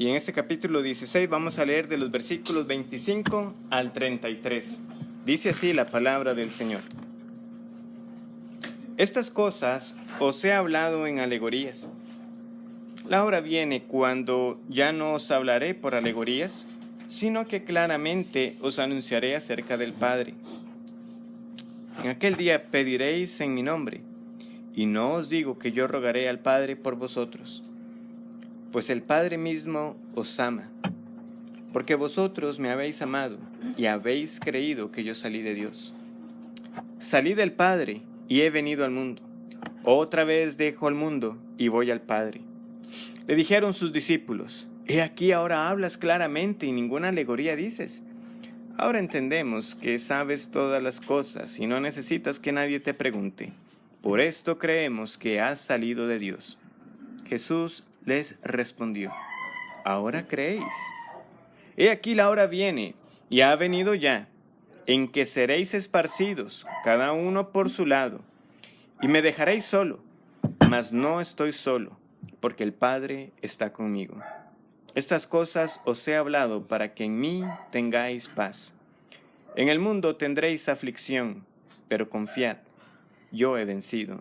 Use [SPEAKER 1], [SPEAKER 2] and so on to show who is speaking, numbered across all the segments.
[SPEAKER 1] Y en este capítulo 16 vamos a leer de los versículos 25 al 33. Dice así la palabra del Señor. Estas cosas os he hablado en alegorías. La hora viene cuando ya no os hablaré por alegorías, sino que claramente os anunciaré acerca del Padre. En aquel día pediréis en mi nombre, y no os digo que yo rogaré al Padre por vosotros, pues el Padre mismo os ama, porque vosotros me habéis amado y habéis creído que yo salí de Dios. Salí del Padre y he venido al mundo. Otra vez dejo al mundo y voy al Padre. Le dijeron sus discípulos: He aquí ahora hablas claramente y ninguna alegoría dices. Ahora entendemos que sabes todas las cosas y no necesitas que nadie te pregunte. Por esto creemos que has salido de Dios. Jesús les respondió: ¿Ahora creéis? He aquí la hora viene, y ha venido ya, en que seréis esparcidos, cada uno por su lado, y me dejaréis solo, mas no estoy solo, porque el Padre está conmigo. Estas cosas os he hablado para que en mí tengáis paz. En el mundo tendréis aflicción, pero confiad, yo he vencido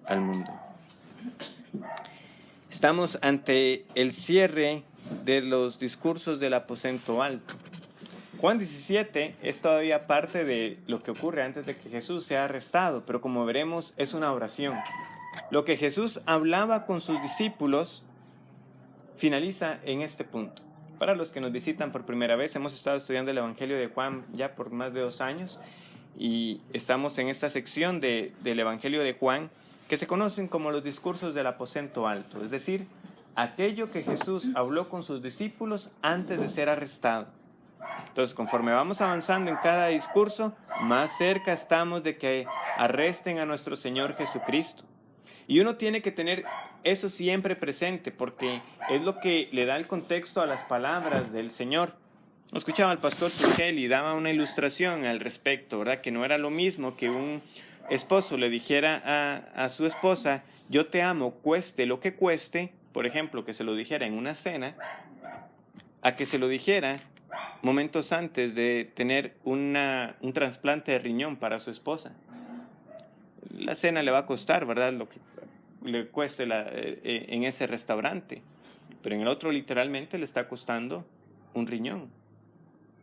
[SPEAKER 1] al mundo. Estamos ante el cierre de los discursos del aposento alto. Juan 17 es todavía parte de lo que ocurre antes de que Jesús sea arrestado, pero como veremos es una oración. Lo que Jesús hablaba con sus discípulos finaliza en este punto. Para los que nos visitan por primera vez, hemos estado estudiando el Evangelio de Juan ya por más de 2 años y estamos en esta sección del Evangelio de Juan que se conocen como los discursos del aposento alto, es decir, aquello que Jesús habló con sus discípulos antes de ser arrestado. Entonces, conforme vamos avanzando en cada discurso, más cerca estamos de que arresten a nuestro Señor Jesucristo. Y uno tiene que tener eso siempre presente porque es lo que le da el contexto a las palabras del Señor. Escuchaba al pastor Turgel y daba una ilustración al respecto, ¿verdad? Que no era lo mismo que un esposo le dijera a su esposa: yo te amo, cueste lo que cueste, por ejemplo, que se lo dijera en una cena, a que se lo dijera momentos antes de tener un trasplante de riñón para su esposa. La cena le va a costar, ¿verdad?, lo que le cueste en ese restaurante, pero en el otro literalmente le está costando un riñón.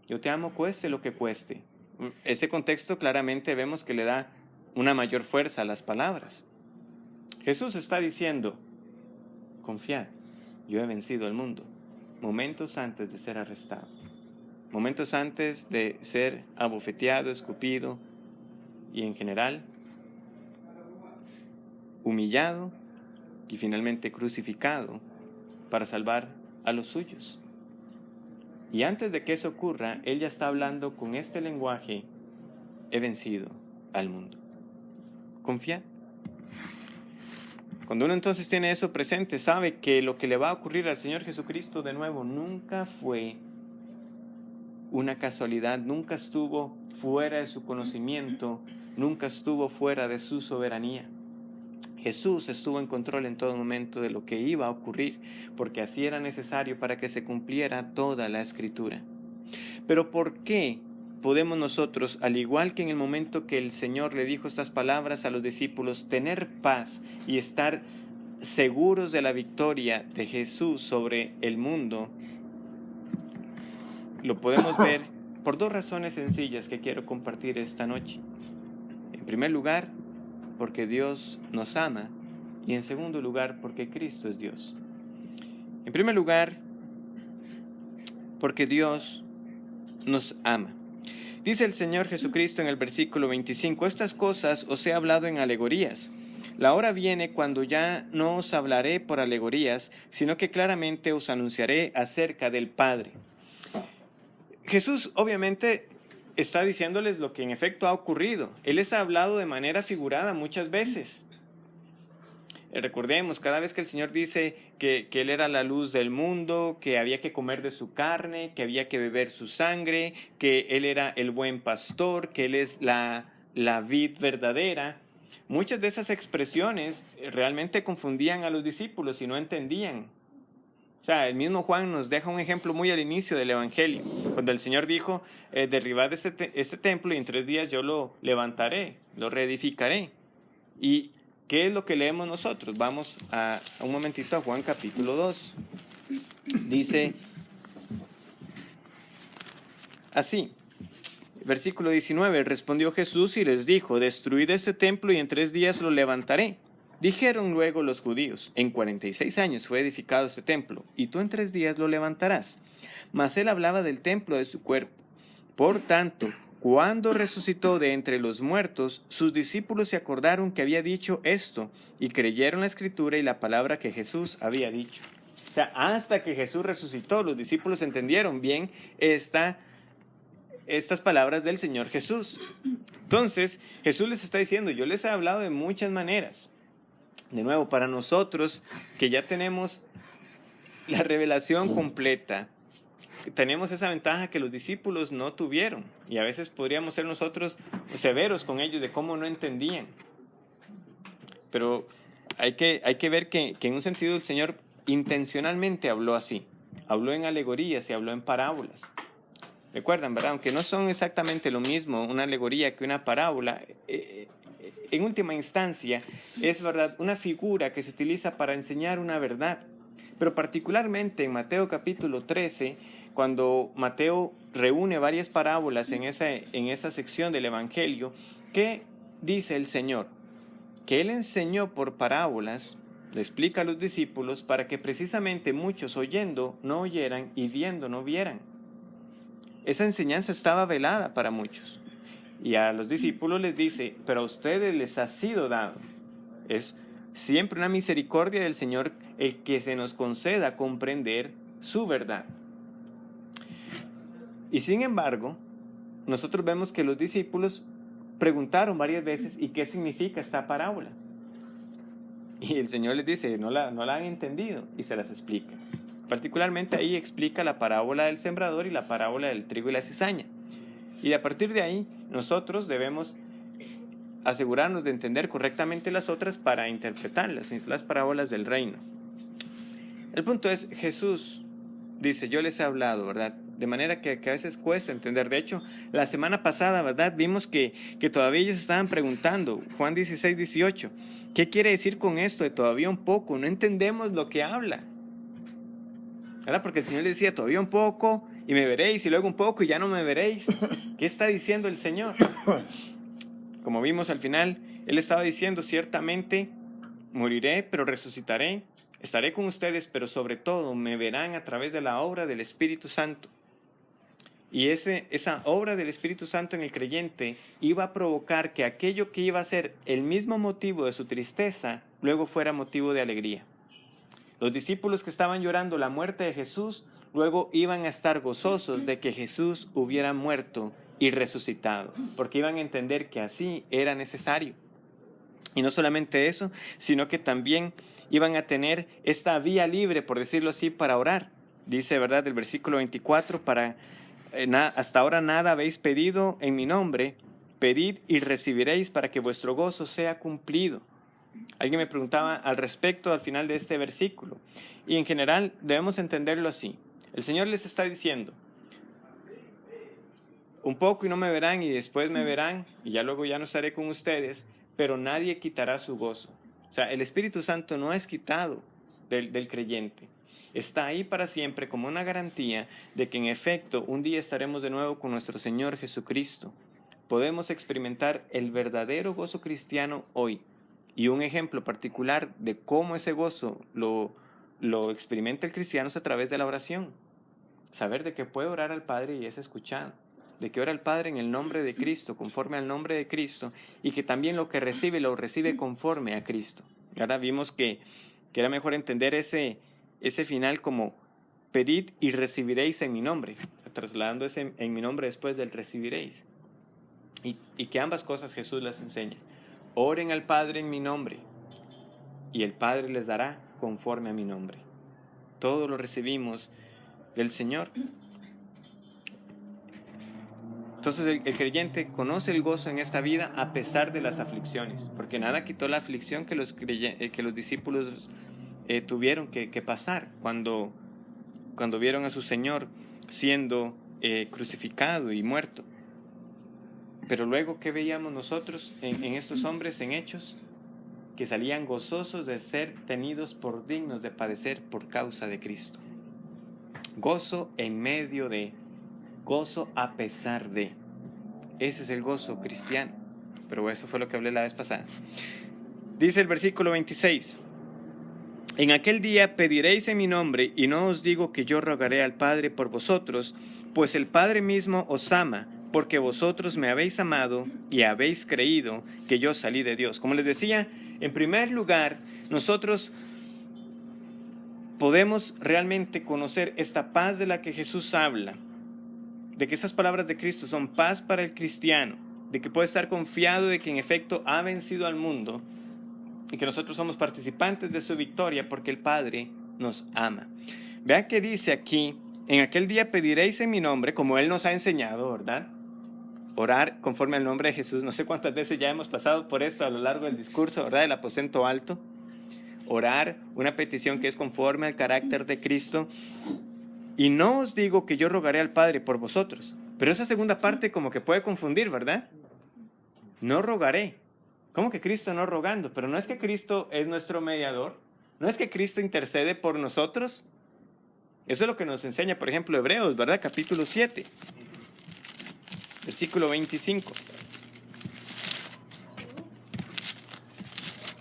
[SPEAKER 1] Yo te amo, cueste lo que cueste. Ese contexto claramente vemos que le da una mayor fuerza a las palabras. Jesús está diciendo: confiad, yo he vencido al mundo, momentos antes de ser arrestado, momentos antes de ser abofeteado, escupido y en general humillado y finalmente crucificado para salvar a los suyos. Y antes de que eso ocurra, Él ya está hablando con este lenguaje: he vencido al mundo. Confía. Cuando uno entonces tiene eso presente, sabe que lo que le va a ocurrir al Señor Jesucristo de nuevo nunca fue una casualidad, nunca estuvo fuera de su conocimiento, nunca estuvo fuera de su soberanía. Jesús estuvo en control en todo momento de lo que iba a ocurrir, porque así era necesario para que se cumpliera toda la Escritura. Pero ¿por qué podemos nosotros, al igual que en el momento que el Señor le dijo estas palabras a los discípulos, tener paz y estar seguros de la victoria de Jesús sobre el mundo? Lo podemos ver por 2 razones sencillas que quiero compartir esta noche. En primer lugar, porque Dios nos ama, y en segundo lugar, porque Cristo es Dios. En primer lugar, porque Dios nos ama. Dice el Señor Jesucristo en el versículo 25: estas cosas os he hablado en alegorías. La hora viene cuando ya no os hablaré por alegorías, sino que claramente os anunciaré acerca del Padre. Jesús obviamente está diciéndoles lo que en efecto ha ocurrido. Él les ha hablado de manera figurada muchas veces. Recordemos, cada vez que el Señor dice que Él era la luz del mundo, que había que comer de su carne, que había que beber su sangre, que Él era el buen pastor, que Él es la vid verdadera. Muchas de esas expresiones realmente confundían a los discípulos y no entendían. sea, el mismo Juan nos deja un ejemplo muy al inicio del Evangelio, cuando el Señor dijo, derribad este templo y en 3 días yo lo levantaré, lo reedificaré. ¿Y qué es lo que leemos nosotros? Vamos a un momentito a Juan capítulo 2. Dice así, versículo 19, respondió Jesús y les dijo, destruid este templo y en 3 días lo levantaré. Dijeron luego los judíos, en 46 años fue edificado este templo, y tú en 3 días lo levantarás. Mas él hablaba del templo de su cuerpo. Por tanto, cuando resucitó de entre los muertos, sus discípulos se acordaron que había dicho esto, y creyeron la escritura y la palabra que Jesús había dicho. O sea, hasta que Jesús resucitó, los discípulos entendieron bien estas palabras del Señor Jesús. Entonces, Jesús les está diciendo, yo les he hablado de muchas maneras. De nuevo, para nosotros que ya tenemos la revelación completa, tenemos esa ventaja que los discípulos no tuvieron, y a veces podríamos ser nosotros severos con ellos de cómo no entendían. Pero hay que ver que en un sentido el Señor intencionalmente habló así. Habló en alegorías y habló en parábolas. Recuerdan, ¿verdad? Aunque no son exactamente lo mismo una alegoría que una parábola, en última instancia es, ¿verdad?, una figura que se utiliza para enseñar una verdad. Pero particularmente en Mateo capítulo 13, cuando Mateo reúne varias parábolas en esa sección del Evangelio, ¿qué dice el Señor? Que Él enseñó por parábolas, le explica a los discípulos, para que precisamente muchos oyendo no oyeran y viendo no vieran. Esa enseñanza estaba velada para muchos. Y a los discípulos les dice, pero a ustedes les ha sido dado. Es siempre una misericordia del Señor el que se nos conceda comprender su verdad. Y sin embargo, nosotros vemos que los discípulos preguntaron varias veces, ¿y qué significa esta parábola? Y el Señor les dice, no la han entendido, y se las explica. Particularmente ahí explica la parábola del sembrador y la parábola del trigo y la cizaña. Y a partir de ahí, nosotros debemos asegurarnos de entender correctamente las otras para interpretarlas, las parábolas del reino. El punto es, Jesús dice, yo les he hablado, ¿verdad? De manera que a veces cuesta entender. De hecho, la semana pasada, ¿verdad?, vimos que todavía ellos estaban preguntando, Juan 16, 18, ¿qué quiere decir con esto de todavía un poco? No entendemos lo que habla, ¿verdad? Porque el Señor les decía, todavía un poco y me veréis, y luego un poco y ya no me veréis. ¿Qué está diciendo el Señor? Como vimos al final, Él estaba diciendo, ciertamente moriré, pero resucitaré. Estaré con ustedes, pero sobre todo me verán a través de la obra del Espíritu Santo. Y esa obra del Espíritu Santo en el creyente iba a provocar que aquello que iba a ser el mismo motivo de su tristeza, luego fuera motivo de alegría. Los discípulos que estaban llorando la muerte de Jesús, luego iban a estar gozosos de que Jesús hubiera muerto y resucitado, porque iban a entender que así era necesario. Y no solamente eso, sino que también iban a tener esta vía libre, por decirlo así, para orar. Dice, ¿verdad?, el versículo 24, hasta ahora nada habéis pedido en mi nombre, pedid y recibiréis para que vuestro gozo sea cumplido. Alguien me preguntaba al respecto al final de este versículo. Y en general debemos entenderlo así. El Señor les está diciendo, un poco y no me verán y después me verán y ya luego ya no estaré con ustedes, pero nadie quitará su gozo. O sea, el Espíritu Santo no es quitado del creyente. Está ahí para siempre como una garantía de que en efecto un día estaremos de nuevo con nuestro Señor Jesucristo. Podemos experimentar el verdadero gozo cristiano hoy. Y un ejemplo particular de cómo ese gozo lo experimenta el cristiano es a través de la oración. Saber de que puede orar al Padre y es escuchado. De que ora al Padre en el nombre de Cristo, conforme al nombre de Cristo, y que también lo que recibe, lo recibe conforme a Cristo. Ahora vimos que era mejor entender ese final como pedid y recibiréis en mi nombre, trasladando ese en mi nombre después del recibiréis. Y que ambas cosas Jesús las enseña. Oren al Padre en mi nombre, y el Padre les dará conforme a mi nombre. Todo lo recibimos del Señor. Entonces el creyente conoce el gozo en esta vida a pesar de las aflicciones, porque nada quitó la aflicción que los discípulos tuvieron que pasar cuando cuando vieron a su Señor siendo crucificado y muerto. Pero luego, ¿qué veíamos nosotros en estos hombres en Hechos? Que salían gozosos de ser tenidos por dignos de padecer por causa de Cristo. Gozo en medio de, gozo a pesar de. Ese es el gozo cristiano. Pero eso fue lo que hablé la vez pasada. Dice el versículo 26. En aquel día pediréis en mi nombre, y no os digo que yo rogaré al Padre por vosotros, pues el Padre mismo os ama, porque vosotros me habéis amado y habéis creído que yo salí de Dios. Como les decía, en primer lugar, nosotros podemos realmente conocer esta paz de la que Jesús habla, de que estas palabras de Cristo son paz para el cristiano, de que puede estar confiado de que en efecto ha vencido al mundo y que nosotros somos participantes de su victoria porque el Padre nos ama. Vean que dice aquí, en aquel día pediréis en mi nombre, como Él nos ha enseñado, ¿verdad? Orar conforme al nombre de Jesús. No sé cuántas veces ya hemos pasado por esto a lo largo del discurso, ¿verdad? Del aposento alto. Orar una petición que es conforme al carácter de Cristo. Y no os digo que yo rogaré al Padre por vosotros. Pero esa segunda parte como que puede confundir, ¿verdad? No rogaré. ¿Cómo que Cristo no rogando? Pero no es que Cristo es nuestro mediador. No es que Cristo intercede por nosotros. Eso es lo que nos enseña, por ejemplo, Hebreos, ¿verdad? Capítulo 7. Versículo 25.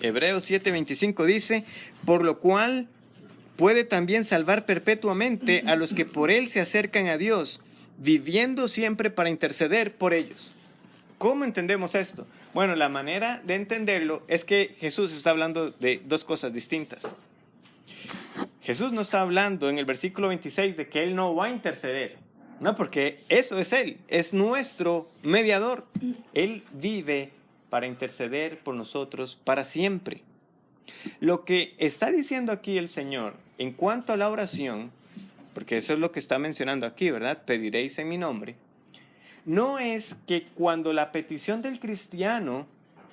[SPEAKER 1] Hebreos 7:25 dice, por lo cual puede también salvar perpetuamente a los que por Él se acercan a Dios, viviendo siempre para interceder por ellos. ¿Cómo entendemos esto? Bueno, la manera de entenderlo es que Jesús está hablando de dos cosas distintas. Jesús no está hablando en el versículo 26 de que Él no va a interceder. No, porque eso es Él, es nuestro mediador. Él vive para interceder por nosotros para siempre. Lo que está diciendo aquí el Señor en cuanto a la oración, porque eso es lo que está mencionando aquí, ¿verdad? Pediréis en mi nombre. No es que cuando la petición del cristiano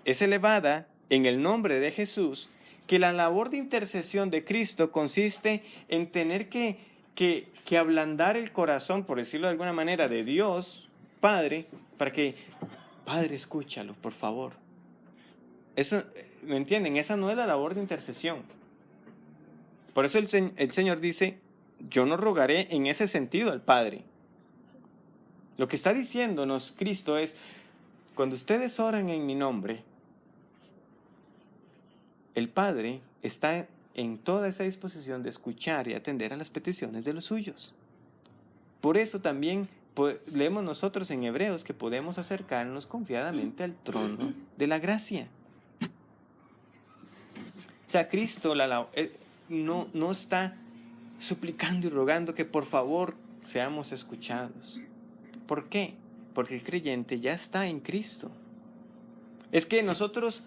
[SPEAKER 1] es elevada en el nombre de Jesús, que la labor de intercesión de Cristo consiste en tener que ablandar el corazón, por decirlo de alguna manera, de Dios, Padre, para que, Padre, escúchalo, por favor. Eso, ¿me entienden? Esa no es la labor de intercesión. Por eso el Señor dice, yo no rogaré en ese sentido al Padre. Lo que está diciéndonos Cristo es, cuando ustedes oran en mi nombre, el Padre está en toda esa disposición de escuchar y atender a las peticiones de los suyos. Por eso también leemos nosotros en Hebreos que podemos acercarnos confiadamente al trono de la gracia. O sea, Cristo no está suplicando y rogando que por favor seamos escuchados. ¿Por qué? Porque el creyente ya está en Cristo. Es que nosotros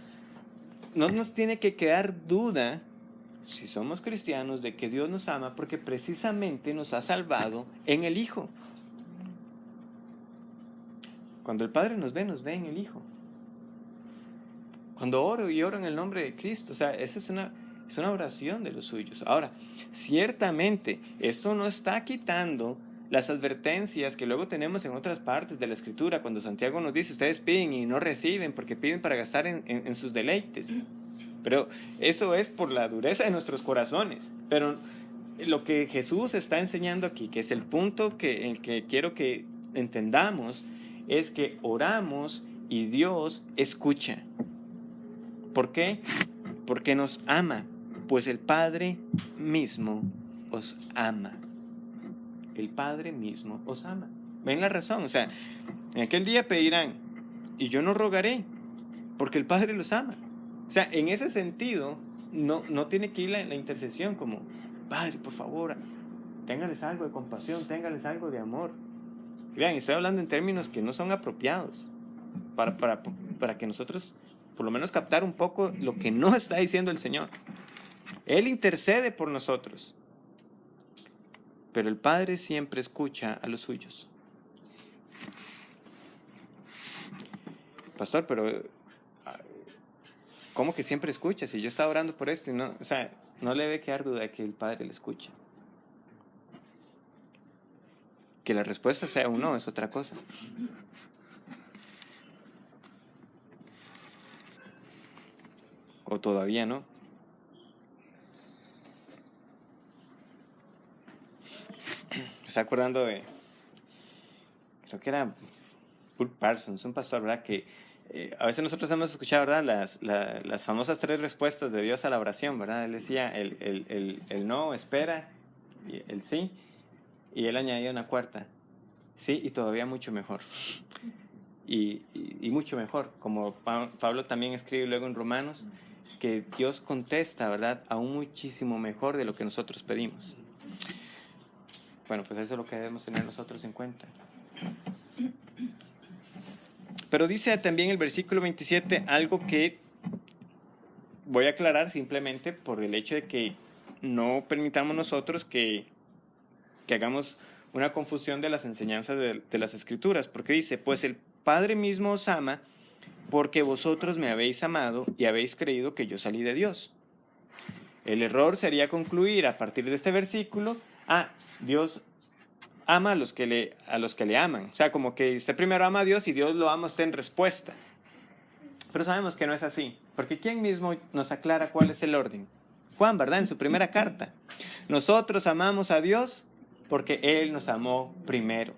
[SPEAKER 1] no nos tiene que quedar duda, si somos cristianos, de que Dios nos ama porque precisamente nos ha salvado en el Hijo. Cuando el Padre nos ve en el Hijo. Cuando oro en el nombre de Cristo, o sea, esa es una oración de los suyos. Ahora, ciertamente, esto no está quitando las advertencias que luego tenemos en otras partes de la Escritura, cuando Santiago nos dice, ustedes piden y no reciben porque piden para gastar en sus deleites. Pero eso es por la dureza de nuestros corazones. Pero lo que Jesús está enseñando aquí, que es el punto en el que quiero que entendamos, es que oramos y Dios escucha. ¿Por qué? Porque nos ama, pues el Padre mismo os ama. El Padre mismo os ama. ¿Ven la razón? O sea, en aquel día pedirán, y yo no rogaré, porque el Padre los ama. O sea, en ese sentido, no tiene que ir la intercesión como, Padre, por favor, téngales algo de compasión, téngales algo de amor. Vean, estoy hablando en términos que no son apropiados para que nosotros, por lo menos, captar un poco lo que no está diciendo el Señor. Él intercede por nosotros. Pero el Padre siempre escucha a los suyos. Pastor, pero ¿cómo que siempre escucha? Si yo estaba orando por esto y no, o sea, no le debe quedar duda de que el Padre le escucha. Que la respuesta sea un no es otra cosa. O todavía no. Me estoy acordando de, creo que era Paul Parsons, un pastor, ¿verdad? Que a veces nosotros hemos escuchado, ¿verdad? Las famosas 3 respuestas de Dios a la oración, ¿verdad? Él decía el no, espera, y el sí, y él añadía una cuarta, sí, y todavía mucho mejor. Y mucho mejor, como Pablo también escribe luego en Romanos, que Dios contesta, ¿verdad? Aún muchísimo mejor de lo que nosotros pedimos. Bueno, pues eso es lo que debemos tener nosotros en cuenta. Pero dice también el versículo 27 algo que voy a aclarar simplemente por el hecho de que no permitamos nosotros que hagamos una confusión de las enseñanzas de las Escrituras, porque dice, pues el Padre mismo os ama porque vosotros me habéis amado y habéis creído que yo salí de Dios. El error sería concluir a partir de este versículo, Dios ama a los que le aman. O sea, como que usted primero ama a Dios y Dios lo ama a usted en respuesta. Pero sabemos que no es así, porque ¿quién mismo nos aclara cuál es el orden? Juan, ¿verdad? En su primera carta. Nosotros amamos a Dios porque Él nos amó primero.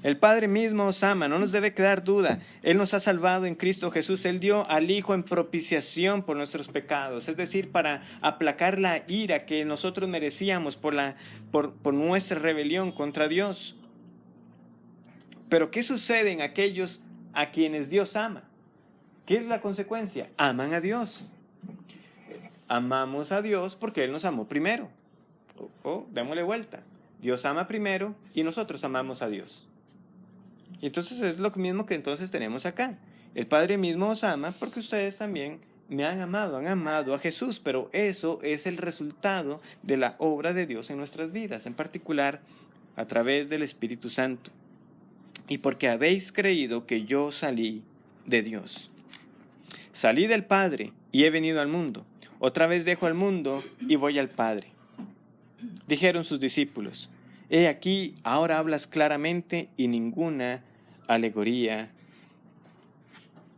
[SPEAKER 1] El Padre mismo os ama, no nos debe quedar duda. Él nos ha salvado en Cristo Jesús. Él dio al Hijo en propiciación por nuestros pecados, es decir, para aplacar la ira que nosotros merecíamos por nuestra rebelión contra Dios. Pero ¿qué sucede en aquellos a quienes Dios ama? ¿Qué es la consecuencia? Aman a Dios. Amamos a Dios porque Él nos amó primero. Démosle vuelta. Dios ama primero y nosotros amamos a Dios. Y entonces es lo mismo que entonces tenemos acá. El Padre mismo os ama porque ustedes también me han amado a Jesús, pero eso es el resultado de la obra de Dios en nuestras vidas, en particular a través del Espíritu Santo. Y porque habéis creído que yo salí de Dios. Salí del Padre y he venido al mundo. Otra vez dejo al mundo y voy al Padre. Dijeron sus discípulos, he aquí, ahora hablas claramente y ninguna alegoría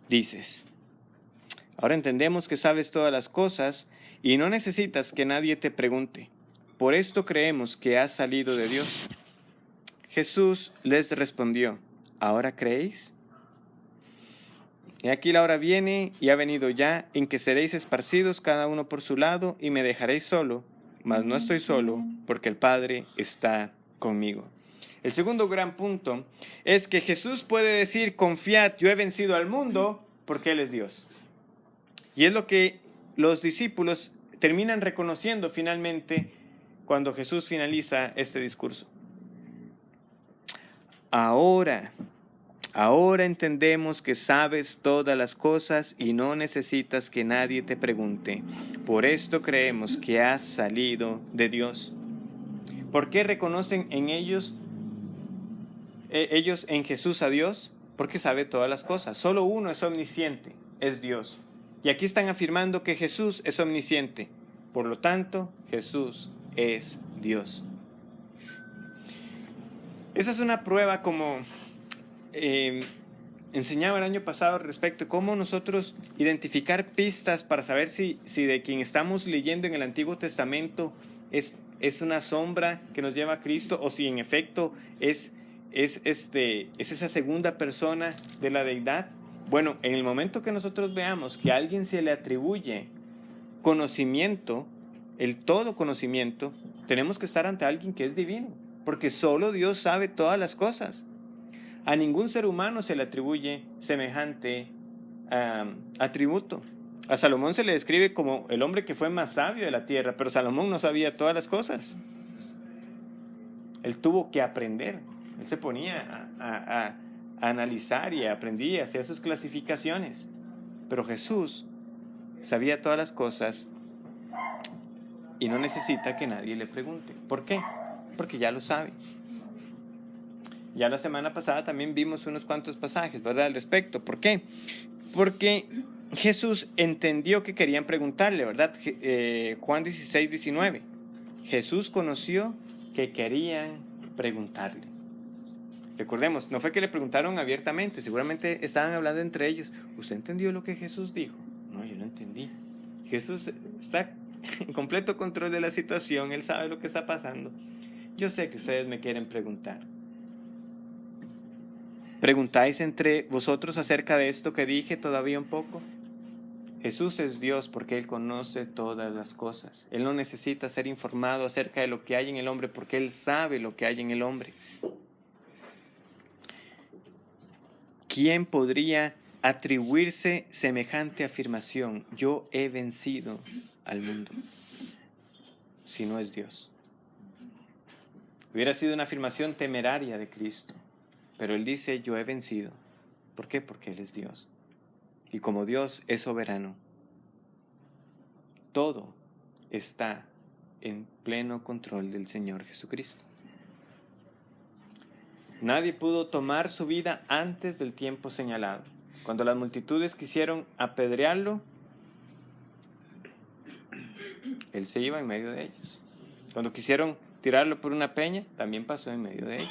[SPEAKER 1] dices. Ahora entendemos que sabes todas las cosas y no necesitas que nadie te pregunte. Por esto creemos que has salido de Dios. Jesús les respondió, ¿ahora creéis? Y aquí la hora viene y ha venido ya en que seréis esparcidos cada uno por su lado y me dejaréis solo, mas no estoy solo porque el Padre está conmigo. El segundo gran punto es que Jesús puede decir, confiad, yo he vencido al mundo porque Él es Dios. Y es lo que los discípulos terminan reconociendo finalmente cuando Jesús finaliza este discurso. Ahora entendemos que sabes todas las cosas y no necesitas que nadie te pregunte. Por esto creemos que has salido de Dios. ¿Por qué reconocen en ellos en Jesús a Dios? Porque sabe todas las cosas. Solo uno es omnisciente, es Dios. Y aquí están afirmando que Jesús es omnisciente. Por lo tanto, Jesús es Dios. Esa es una prueba como enseñaba el año pasado respecto a cómo nosotros identificar pistas para saber si de quien estamos leyendo en el Antiguo Testamento es una sombra que nos lleva a Cristo o si en efecto es esa segunda persona de la deidad. Bueno, en el momento que nosotros veamos que a alguien se le atribuye conocimiento, el todo conocimiento, tenemos que estar ante alguien que es divino, porque solo Dios sabe todas las cosas. A ningún ser humano se le atribuye semejante atributo. A Salomón se le describe como el hombre que fue más sabio de la tierra, pero Salomón no sabía todas las cosas. Él tuvo que aprender. Él se ponía a analizar y aprendía, hacía sus clasificaciones. Pero Jesús sabía todas las cosas y no necesita que nadie le pregunte. ¿Por qué? Porque ya lo sabe. Ya la semana pasada también vimos unos cuantos pasajes, ¿verdad? Al respecto. ¿Por qué? Porque Jesús entendió que querían preguntarle, ¿verdad? Juan 16, 19. Jesús conoció que querían preguntarle. Recordemos, no fue que le preguntaron abiertamente, seguramente estaban hablando entre ellos. ¿Usted entendió lo que Jesús dijo? No, yo no entendí. Jesús está en completo control de la situación, Él sabe lo que está pasando. Yo sé que ustedes me quieren preguntar. ¿Preguntáis entre vosotros acerca de esto que dije todavía un poco? Jesús es Dios porque Él conoce todas las cosas. Él no necesita ser informado acerca de lo que hay en el hombre porque Él sabe lo que hay en el hombre. ¿Quién podría atribuirse semejante afirmación? Yo he vencido al mundo, si no es Dios. Hubiera sido una afirmación temeraria de Cristo, pero Él dice, yo he vencido. ¿Por qué? Porque Él es Dios. Y como Dios es soberano, todo está en pleno control del Señor Jesucristo. Nadie pudo tomar su vida antes del tiempo señalado. Cuando las multitudes quisieron apedrearlo, Él se iba en medio de ellos. Cuando quisieron tirarlo por una peña, también pasó en medio de ellos.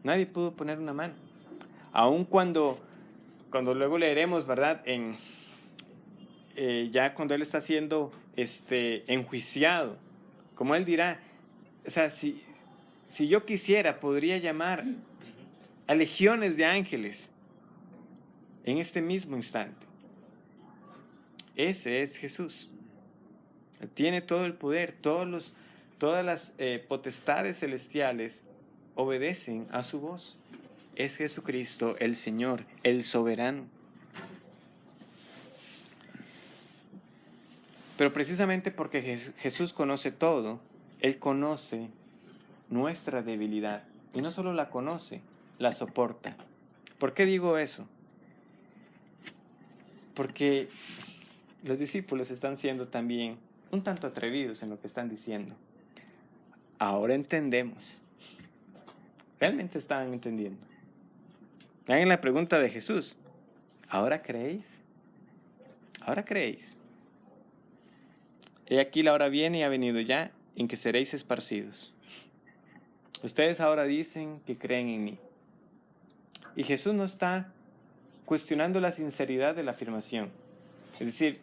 [SPEAKER 1] Nadie pudo poner una mano. Aun cuando luego leeremos, ¿verdad? Ya cuando Él está siendo enjuiciado, como Él dirá, o sea, si yo quisiera, podría llamar a legiones de ángeles en este mismo instante. Ese es Jesús. Él tiene todo el poder, todas las potestades celestiales obedecen a su voz. Es Jesucristo, el Señor, el soberano. Pero precisamente porque Jesús conoce todo, Él conoce nuestra debilidad. Y no solo la conoce, la soporta. ¿Por qué digo eso? Porque los discípulos están siendo también un tanto atrevidos en lo que están diciendo. Ahora entendemos. Realmente estaban entendiendo. Hagan la pregunta de Jesús. ¿Ahora creéis? ¿Ahora creéis? He aquí la hora viene y ha venido ya en que seréis esparcidos. Ustedes ahora dicen que creen en mí. Y Jesús no está cuestionando la sinceridad de la afirmación. Es decir,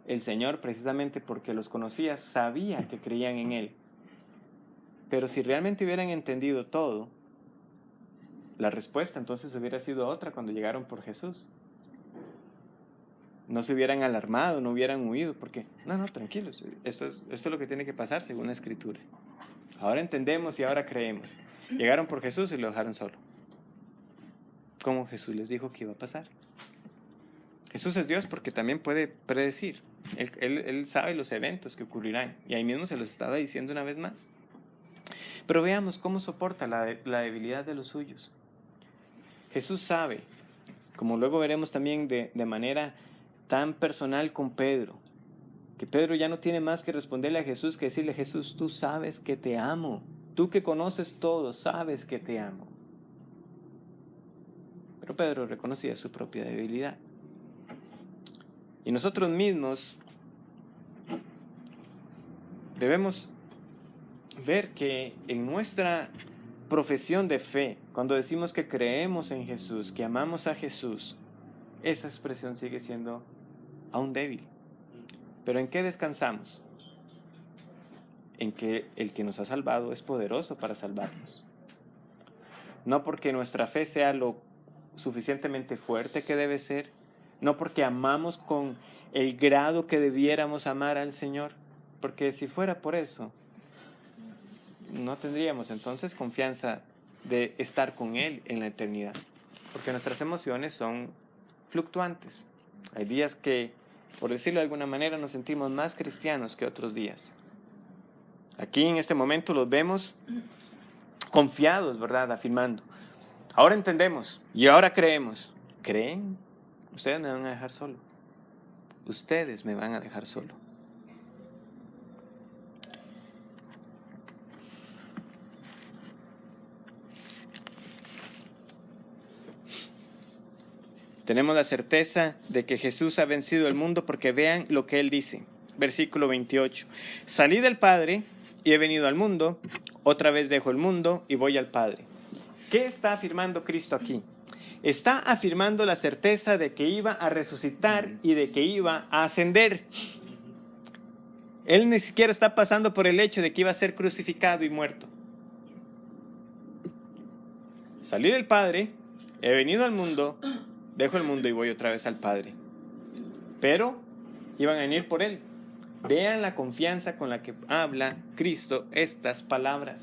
[SPEAKER 1] el Señor, precisamente porque los conocía, sabía que creían en Él. Pero si realmente hubieran entendido todo, la respuesta entonces hubiera sido otra cuando llegaron por Jesús. No se hubieran alarmado, no hubieran huido, porque, no, tranquilos, esto es lo que tiene que pasar según la Escritura. Ahora entendemos y ahora creemos. Llegaron por Jesús y lo dejaron solo. Como Jesús les dijo que iba a pasar. Jesús es Dios porque también puede predecir. Él sabe los eventos que ocurrirán. Y ahí mismo se los estaba diciendo una vez más. Pero veamos cómo soporta la debilidad de los suyos. Jesús sabe, como luego veremos también de manera tan personal con Pedro, que Pedro ya no tiene más que responderle a Jesús que decirle, Jesús, tú sabes que te amo. Tú que conoces todo, sabes que te amo. Pero Pedro reconocía su propia debilidad. Y nosotros mismos debemos ver que en nuestra profesión de fe, cuando decimos que creemos en Jesús, que amamos a Jesús, esa expresión sigue siendo aún débil. ¿Pero en qué descansamos? En que el que nos ha salvado es poderoso para salvarnos. No porque nuestra fe sea lo suficientemente fuerte que debe ser, no porque amamos con el grado que debiéramos amar al Señor, porque si fuera por eso, no tendríamos entonces confianza de estar con Él en la eternidad, porque nuestras emociones son fluctuantes. Hay días que, por decirlo de alguna manera, nos sentimos más cristianos que otros días. Aquí en este momento los vemos confiados, ¿verdad? Afirmando. Ahora entendemos y ahora creemos. ¿Creen? Ustedes me van a dejar solo. Ustedes me van a dejar solo. Tenemos la certeza de que Jesús ha vencido el mundo porque vean lo que Él dice. Versículo 28. Salí del Padre y he venido al mundo. otra vez dejo el mundo y voy al Padre. ¿Qué está afirmando Cristo aquí? Está afirmando la certeza de que iba a resucitar y de que iba a ascender. Él ni siquiera está pasando por el hecho de que iba a ser crucificado y muerto. Salí del Padre, he venido al mundo, dejo el mundo y voy otra vez al Padre. Pero iban a venir por Él. Vean la confianza con la que habla Cristo estas palabras.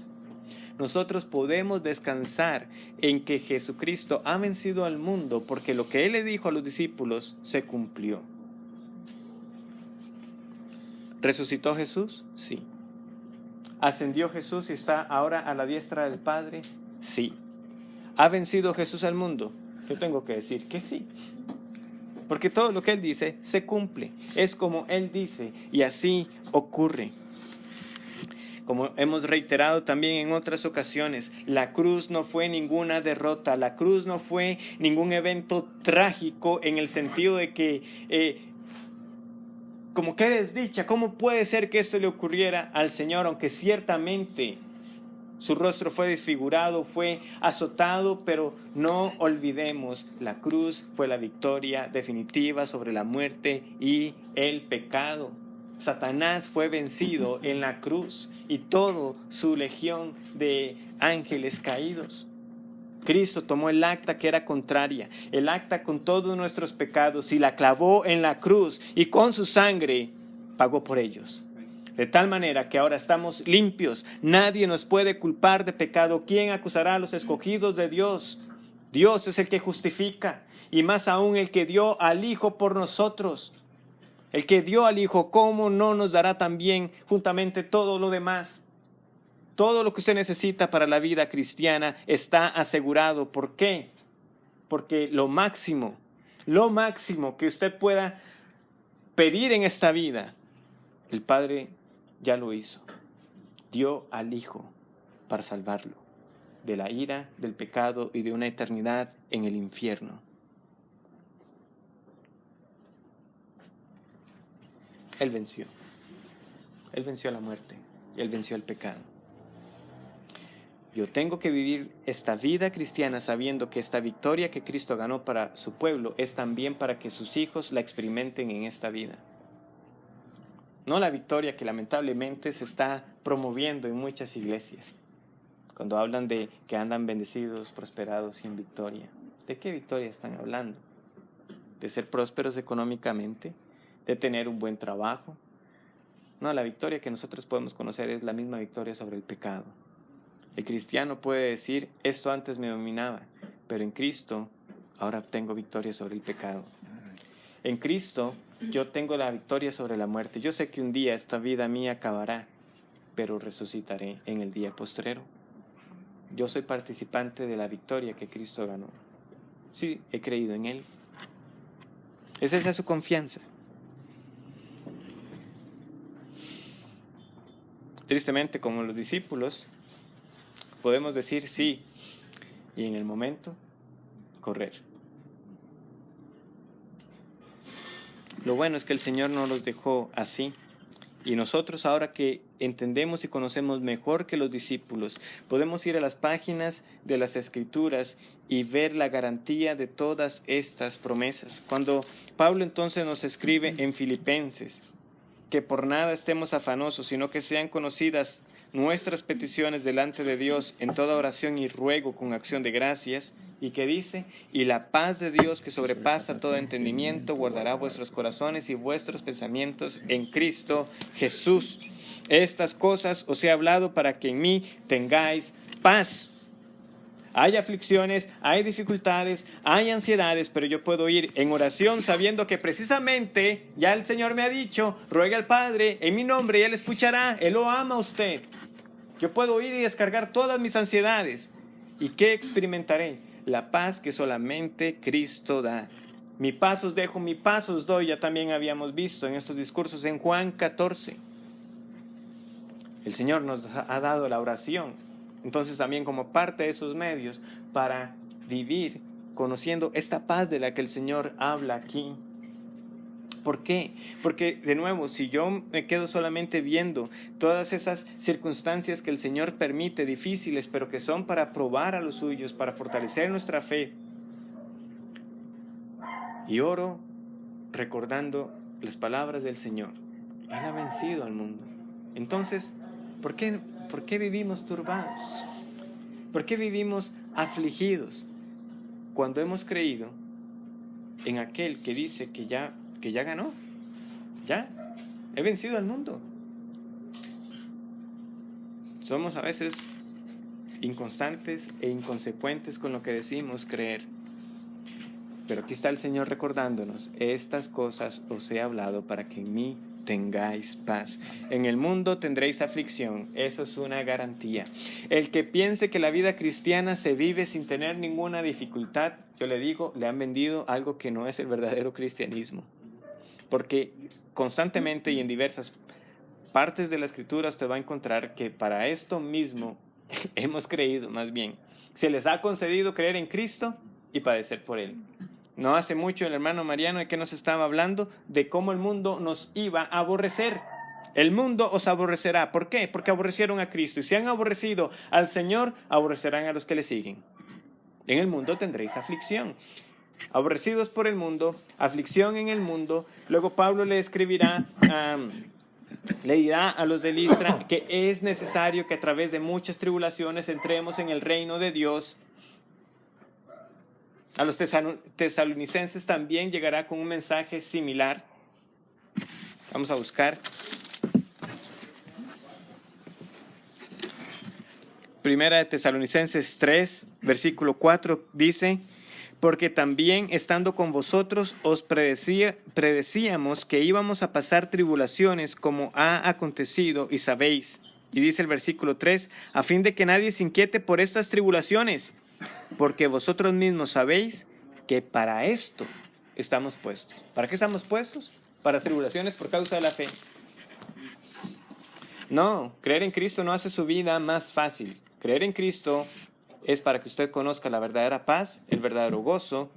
[SPEAKER 1] Nosotros podemos descansar en que Jesucristo ha vencido al mundo porque lo que Él le dijo a los discípulos se cumplió. ¿Resucitó Jesús? Sí. ¿Ascendió Jesús y está ahora a la diestra del Padre? Sí. ¿Ha vencido Jesús al mundo? Yo tengo que decir que sí. Porque todo lo que Él dice se cumple. Es como Él dice y así ocurre. Como hemos reiterado también en otras ocasiones, la cruz no fue ninguna derrota. La cruz no fue ningún evento trágico en el sentido de que como que desdicha, ¿cómo puede ser que esto le ocurriera al Señor? Aunque ciertamente su rostro fue desfigurado, fue azotado, pero no olvidemos, la cruz fue la victoria definitiva sobre la muerte y el pecado. Satanás fue vencido en la cruz y toda su legión de ángeles caídos. Cristo tomó el acta que era contraria, el acta con todos nuestros pecados y la clavó en la cruz y con su sangre pagó por ellos. De tal manera que ahora estamos limpios, nadie nos puede culpar de pecado. ¿Quién acusará a los escogidos de Dios? Dios es el que justifica y más aún el que dio al Hijo por nosotros. El que dio al Hijo, ¿cómo no nos dará también juntamente todo lo demás? Todo lo que usted necesita para la vida cristiana está asegurado. ¿Por qué? Porque lo máximo que usted pueda pedir en esta vida, el Padre ya lo hizo. Dio al Hijo para salvarlo de la ira, del pecado y de una eternidad en el infierno. Él venció. Él venció la muerte. Él venció el pecado. Yo tengo que vivir esta vida cristiana sabiendo que esta victoria que Cristo ganó para su pueblo es también para que sus hijos la experimenten en esta vida. No la victoria que lamentablemente se está promoviendo en muchas iglesias. Cuando hablan de que andan bendecidos, prosperados, sin victoria. ¿De qué victoria están hablando? ¿De ser prósperos económicamente? ¿De tener un buen trabajo? No, la victoria que nosotros podemos conocer es la misma victoria sobre el pecado. El cristiano puede decir, esto antes me dominaba, pero en Cristo ahora tengo victoria sobre el pecado. En Cristo yo tengo la victoria sobre la muerte. Yo sé que un día esta vida mía acabará, pero resucitaré en el día postrero. Yo soy participante de la victoria que Cristo ganó. Sí, he creído en Él. Esa es su confianza. Tristemente, como los discípulos, podemos decir sí y en el momento correr. Lo bueno es que el Señor no los dejó así. Y nosotros ahora que entendemos y conocemos mejor que los discípulos, podemos ir a las páginas de las Escrituras y ver la garantía de todas estas promesas. Cuando Pablo entonces nos escribe en Filipenses, que por nada estemos afanosos, sino que sean conocidas nuestras peticiones delante de Dios en toda oración y ruego con acción de gracias, y que dice, y la paz de Dios que sobrepasa todo entendimiento guardará vuestros corazones y vuestros pensamientos en Cristo Jesús. Estas cosas os he hablado para que en mí tengáis paz. Hay aflicciones, hay dificultades, hay ansiedades, pero yo puedo ir en oración sabiendo que precisamente ya el Señor me ha dicho, ruega al Padre en mi nombre y Él escuchará, Él lo ama a usted. Yo puedo ir y descargar todas mis ansiedades. ¿Y qué experimentaré? La paz que solamente Cristo da. Mi paz os dejo, mi paz os doy, ya también habíamos visto en estos discursos en Juan 14. El Señor nos ha dado la oración. Entonces también como parte de esos medios para vivir conociendo esta paz de la que el Señor habla aquí. ¿Por qué? Porque, de nuevo, si yo me quedo solamente viendo todas esas circunstancias que el Señor permite, difíciles, pero que son para probar a los suyos, para fortalecer nuestra fe, y oro recordando las palabras del Señor, Él ha vencido al mundo. Entonces, ¿por qué vivimos turbados? ¿Por qué vivimos afligidos cuando hemos creído en aquel que dice que ya ganó? Ya, he vencido al mundo. Somos a veces inconstantes e inconsecuentes con lo que decimos creer. Pero aquí está el Señor recordándonos: estas cosas os he hablado para que en mí tengáis paz. En el mundo tendréis aflicción, eso es una garantía. El que piense que la vida cristiana se vive sin tener ninguna dificultad, yo le digo, le han vendido algo que no es el verdadero cristianismo. Porque constantemente y en diversas partes de la Escritura usted va a encontrar que para esto mismo hemos creído, más bien. Se les ha concedido creer en Cristo y padecer por Él. No hace mucho el hermano Mariano de que nos estaba hablando de cómo el mundo nos iba a aborrecer. El mundo os aborrecerá. ¿Por qué? Porque aborrecieron a Cristo. Y si han aborrecido al Señor, aborrecerán a los que le siguen. En el mundo tendréis aflicción. Aborrecidos por el mundo, aflicción en el mundo. Luego Pablo le escribirá, le dirá a los de Listra que es necesario que a través de muchas tribulaciones entremos en el reino de Dios. A los tesalonicenses también llegará con un mensaje similar. Vamos a buscar. Primera de Tesalonicenses 3, versículo 4 dice: porque también estando con vosotros os predecíamos que íbamos a pasar tribulaciones como ha acontecido y sabéis. Y dice el versículo 3, a fin de que nadie se inquiete por estas tribulaciones, porque vosotros mismos sabéis que para esto estamos puestos. ¿Para qué estamos puestos? Para tribulaciones por causa de la fe. No, creer en Cristo no hace su vida más fácil. Creer en Cristo es para que usted conozca la verdadera paz, el verdadero gozo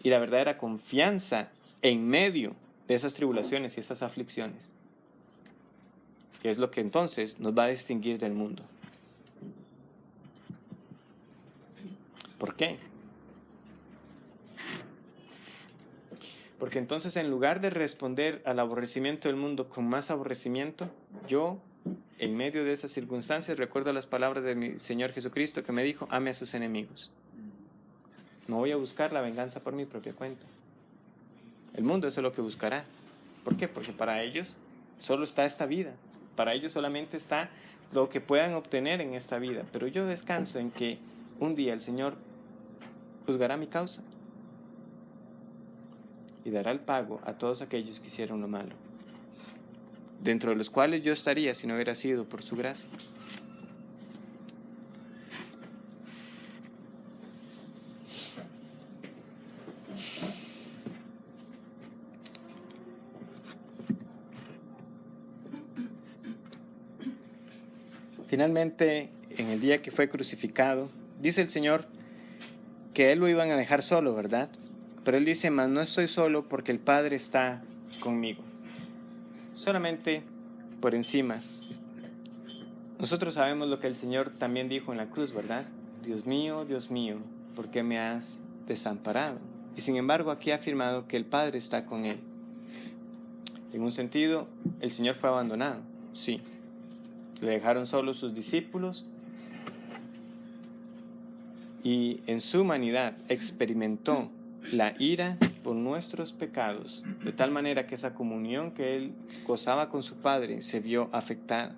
[SPEAKER 1] y la verdadera confianza en medio de esas tribulaciones y esas aflicciones. Que es lo que entonces nos va a distinguir del mundo. ¿Por qué? Porque entonces, en lugar de responder al aborrecimiento del mundo con más aborrecimiento, yo, en medio de esas circunstancias, recuerdo las palabras de mi Señor Jesucristo que me dijo: ame a sus enemigos. No voy a buscar la venganza por mi propia cuenta. El mundo eso es lo que buscará. ¿Por qué? Porque para ellos solo está esta vida. Para ellos solamente está lo que puedan obtener en esta vida. Pero yo descanso en que un día el Señor juzgará mi causa y dará el pago a todos aquellos que hicieron lo malo, dentro de los cuales yo estaría si no hubiera sido por su gracia. Finalmente, en el día que fue crucificado, dice el Señor que Él lo iban a dejar solo, ¿verdad? Pero Él dice: mas no estoy solo porque el Padre está conmigo. Solamente por encima. Nosotros sabemos lo que el Señor también dijo en la cruz, ¿verdad? Dios mío, ¿por qué me has desamparado? Y sin embargo aquí ha afirmado que el Padre está con Él. En un sentido, el Señor fue abandonado, sí. Le dejaron solo sus discípulos y en su humanidad experimentó la ira por nuestros pecados, de tal manera que esa comunión que Él gozaba con su Padre se vio afectada.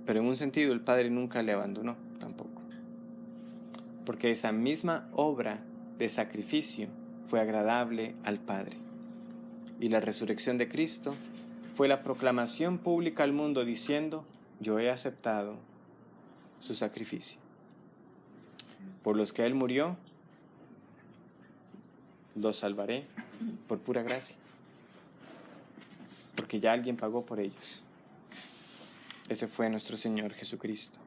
[SPEAKER 1] Pero en un sentido el Padre nunca le abandonó tampoco, porque esa misma obra de sacrificio fue agradable al Padre. Y la resurrección de Cristo fue la proclamación pública al mundo diciendo: yo he aceptado su sacrificio. Por los que Él murió, los salvaré por pura gracia, porque ya alguien pagó por ellos. Ese fue nuestro Señor Jesucristo.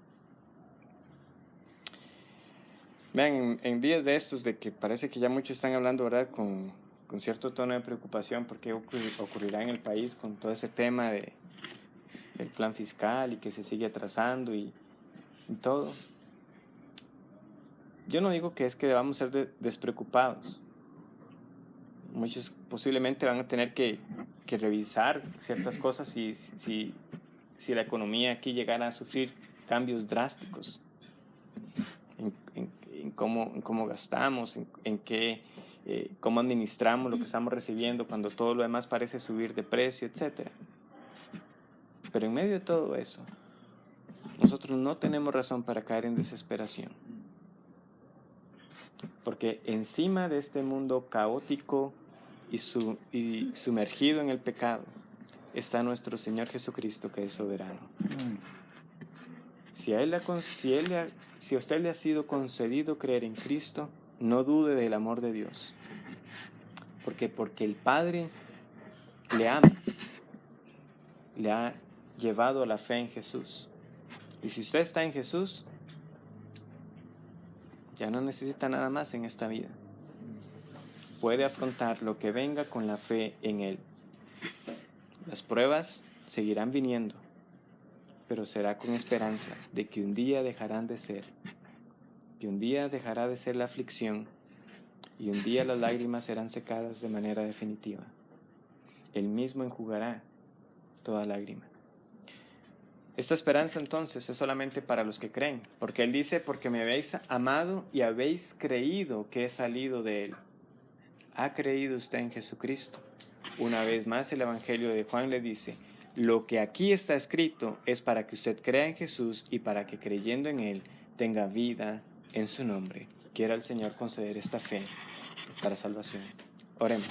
[SPEAKER 1] Vean, en días de estos, de que parece que ya muchos están hablando, ¿verdad?, con cierto tono de preocupación por qué ocurrirá en el país con todo ese tema del plan fiscal y que se sigue atrasando y todo. Yo no digo que es que debamos ser despreocupados. Muchos posiblemente van a tener que revisar ciertas cosas si la economía aquí llegara a sufrir cambios drásticos en cómo gastamos, cómo administramos lo que estamos recibiendo cuando todo lo demás parece subir de precio, etc. Pero en medio de todo eso, nosotros no tenemos razón para caer en desesperación. Porque encima de este mundo caótico y sumergido en el pecado está nuestro Señor Jesucristo, que es soberano. Si a usted le ha sido concedido creer en Cristo, no dude del amor de Dios. Porque el Padre le ama, le ha llevado a la fe en Jesús. Y si usted está en Jesús, ya no necesita nada más en esta vida. Puede afrontar lo que venga con la fe en Él. Las pruebas seguirán viniendo, pero será con esperanza de que un día dejarán de ser, que un día dejará de ser la aflicción y un día las lágrimas serán secadas de manera definitiva. Él mismo enjugará toda lágrima. Esta esperanza entonces es solamente para los que creen, porque Él dice, porque me habéis amado y habéis creído que he salido de Él. ¿Ha creído usted en Jesucristo? Una vez más el Evangelio de Juan le dice, lo que aquí está escrito es para que usted crea en Jesús y para que creyendo en Él tenga vida en su nombre. Quiera el Señor conceder esta fe para salvación. Oremos.